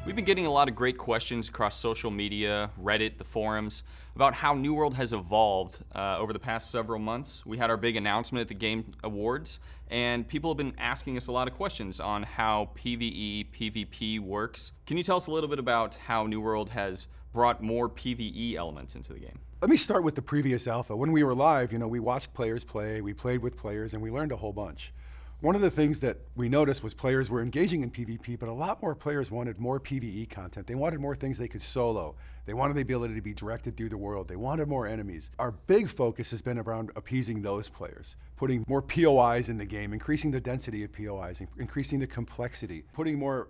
We've been getting a lot of great questions across social media, Reddit, the forums, about how New World has evolved over the past several months. We had our big announcement at the Game Awards, and people have been asking us a lot of questions on how PvE, PvP works. Can you tell us a little bit about how New World has brought more PvE elements into the game? Let me start with the previous alpha. When we were live, we watched players play, we played with players, and we learned a whole bunch. One of the things that we noticed was players were engaging in PvP, but a lot more players wanted more PvE content. They wanted more things they could solo. They wanted the ability to be directed through the world. They wanted more enemies. Our big focus has been around appeasing those players, putting more POIs in the game, increasing the density of POIs, increasing the complexity, putting more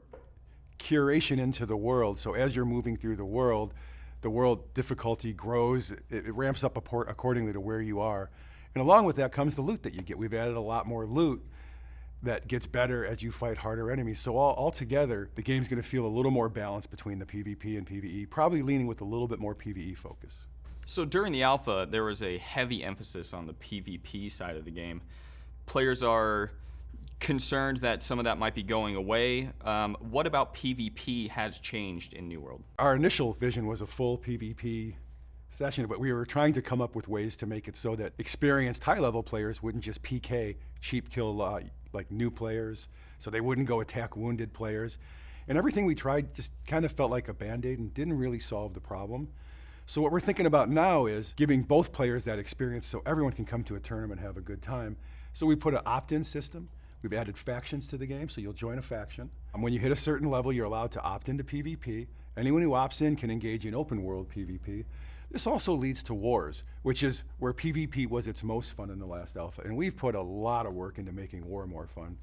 curation into the world. So as you're moving through the world difficulty grows, it ramps up accordingly to where you are. And along with that comes the loot that you get. We've added a lot more loot that gets better as you fight harder enemies. So all together, the game's gonna feel a little more balanced between the PvP and PvE, probably leaning with a little bit more PvE focus. So during the alpha, there was a heavy emphasis on the PvP side of the game. Players are concerned that some of that might be going away. What about PvP has changed in New World? Our initial vision was a full PvP session, but we were trying to come up with ways to make it so that experienced high-level players wouldn't just PK, cheap kill like new players, so they wouldn't go attack wounded players. And everything we tried just kind of felt like a Band-Aid and didn't really solve the problem. So what we're thinking about now is giving both players that experience so everyone can come to a tournament and have a good time. So we put an opt-in system. We've added factions to the game, so you'll join a faction. And when you hit a certain level, you're allowed to opt into PvP. Anyone who opts in can engage in open world PvP. This also leads to wars, which is where PvP was its most fun in the last alpha. And we've put a lot of work into making war more fun.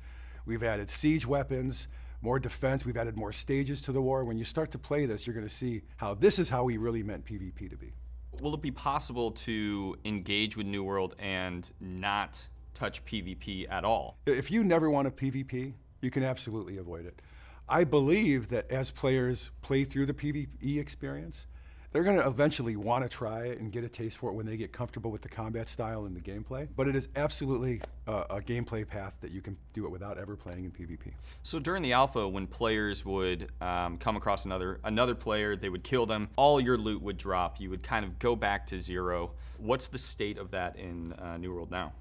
We've added siege weapons, more defense, we've added more stages to the war. When you start to play this, you're gonna see how this is how we really meant PvP to be. Will it be possible to engage with New World and not touch PvP at all? If you never want a PvP, you can absolutely avoid it. I believe that as players play through the PvE experience, they're going to eventually want to try it and get a taste for it when they get comfortable with the combat style and the gameplay. But it is absolutely a gameplay path that you can do it without ever playing in PvP. So during the alpha, when players would come across another player, they would kill them, all your loot would drop, you would kind of go back to zero. What's the state of that in New World now?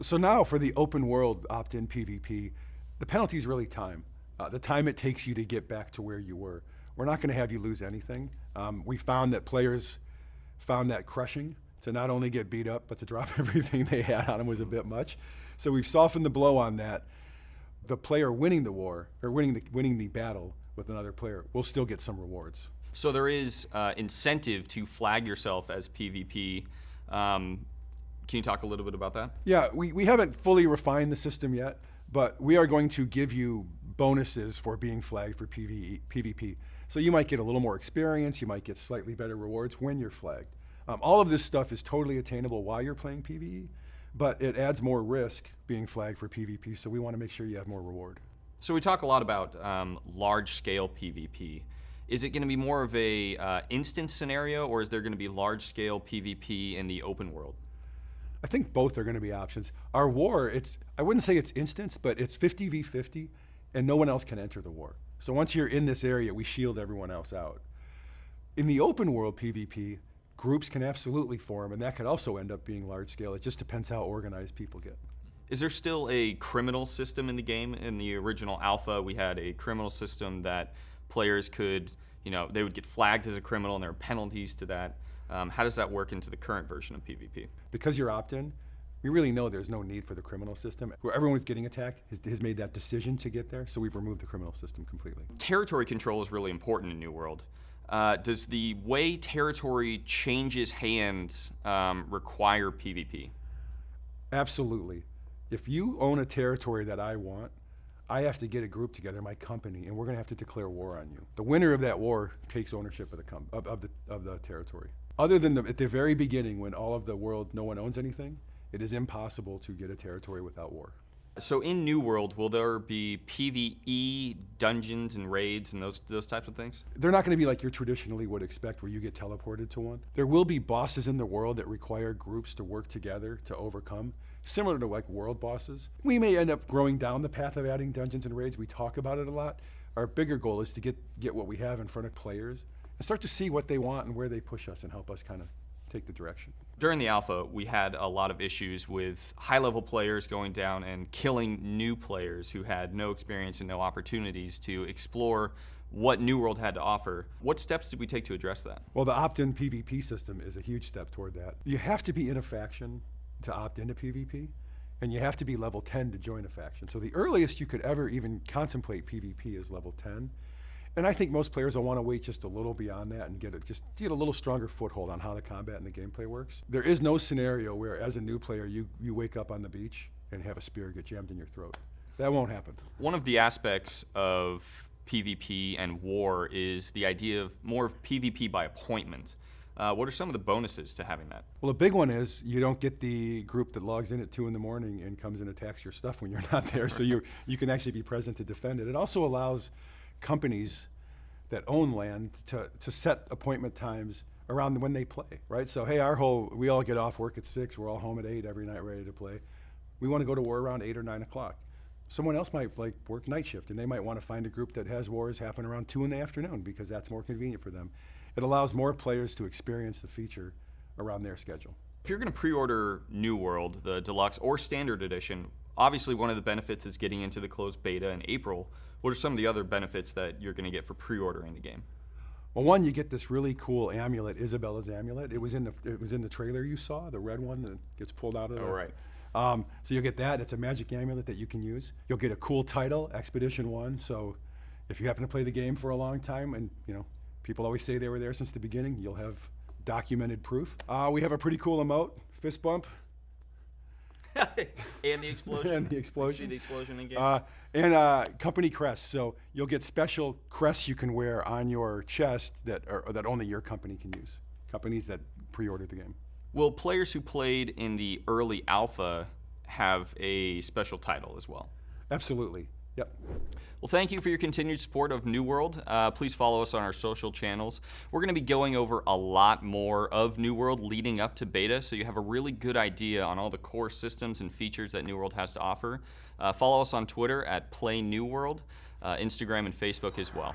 So now for the open world opt-in PvP, the penalty is really time. The time it takes you to get back to where you were. We're not going to have you lose anything. We found that players found that crushing to not only get beat up, but to drop everything they had on them was a bit much. So we've softened the blow on that. The player winning the war, or winning the battle with another player, will still get some rewards. So there is incentive to flag yourself as PvP. Can you talk a little bit about that? Yeah, we haven't fully refined the system yet, but we are going to give you bonuses for being flagged for PvP. So you might get a little more experience, you might get slightly better rewards when you're flagged. All of this stuff is totally attainable while you're playing PvE, but it adds more risk being flagged for PvP, so we want to make sure you have more reward. So we talk a lot about large-scale PvP. Is it going to be more of a instance scenario, or is there going to be large-scale PvP in the open world? I think both are going to be options. Our war, I wouldn't say it's instance, but it's 50v50, and no one else can enter the war. So once you're in this area, we shield everyone else out. In the open world PvP, groups can absolutely form, and that could also end up being large scale. It just depends how organized people get. Is there still a criminal system in the game? In the original alpha, we had a criminal system that players could, they would get flagged as a criminal, and there are penalties to that. How does that work into the current version of PvP? Because you're opt-in, we really know there's no need for the criminal system. Where everyone was getting attacked has made that decision to get there, so we've removed the criminal system completely. Territory control is really important in New World. Does the way territory changes hands require PvP? Absolutely. If you own a territory that I want, I have to get a group together, my company, and we're going to have to declare war on you. The winner of that war takes ownership of the territory. Other than at the very beginning, when all of the world, no one owns anything, it is impossible to get a territory without war. So in New World, will there be PvE dungeons and raids and those types of things? They're not going to be like you traditionally would expect, where you get teleported to one. There will be bosses in the world that require groups to work together to overcome, similar to like world bosses. We may end up growing down the path of adding dungeons and raids. We talk about it a lot, our bigger goal is to get what we have in front of players and start to see what they want and where they push us and help us kind of take the direction. During the alpha, we had a lot of issues with high-level players going down and killing new players who had no experience and no opportunities to explore what New World had to offer. What steps did we take to address that? Well, the opt-in PvP system is a huge step toward that. You have to be in a faction to opt into PvP, and you have to be level 10 to join a faction. So the earliest you could ever even contemplate PvP is level 10. And I think most players will want to wait just a little beyond that and get a little stronger foothold on how the combat and the gameplay works. There is no scenario where, as a new player, you wake up on the beach and have a spear get jammed in your throat. That won't happen. One of the aspects of PvP and war is the idea of more of PvP by appointment. What are some of the bonuses to having that? Well, a big one is you don't get the group that logs in at 2 in the morning and comes and attacks your stuff when you're not there, so you can actually be present to defend it. It also allows companies that own land to set appointment times around when they play, right? So, hey, we all get off work at 6, we're all home at 8 every night ready to play. We want to go to war around 8 or 9 o'clock. Someone else might work night shift, and they might want to find a group that has wars happen around 2 in the afternoon because that's more convenient for them. It allows more players to experience the feature around their schedule. If you're going to pre-order New World, the Deluxe or Standard Edition, obviously one of the benefits is getting into the closed beta in April. What are some of the other benefits that you're going to get for pre-ordering the game? Well, one, you get this really cool amulet, Isabella's amulet. It was in the trailer you saw, the red one that gets pulled out of the. Oh, right. So you'll get that. It's a magic amulet that you can use. You'll get a cool title, Expedition 1. So if you happen to play the game for a long time, and people always say they were there since the beginning, you'll have documented proof. We have a pretty cool emote, fist bump. And the explosion. And the explosion. See the explosion in game. And company crests. So you'll get special crests you can wear on your chest that only your company can use. Companies that pre-ordered the game. Will players who played in the early alpha have a special title as well? Absolutely. Yep. Well, thank you for your continued support of New World. Please follow us on our social channels. We're going to be going over a lot more of New World leading up to beta, so you have a really good idea on all the core systems and features that New World has to offer. Follow us on Twitter at PlayNewWorld, Instagram and Facebook as well.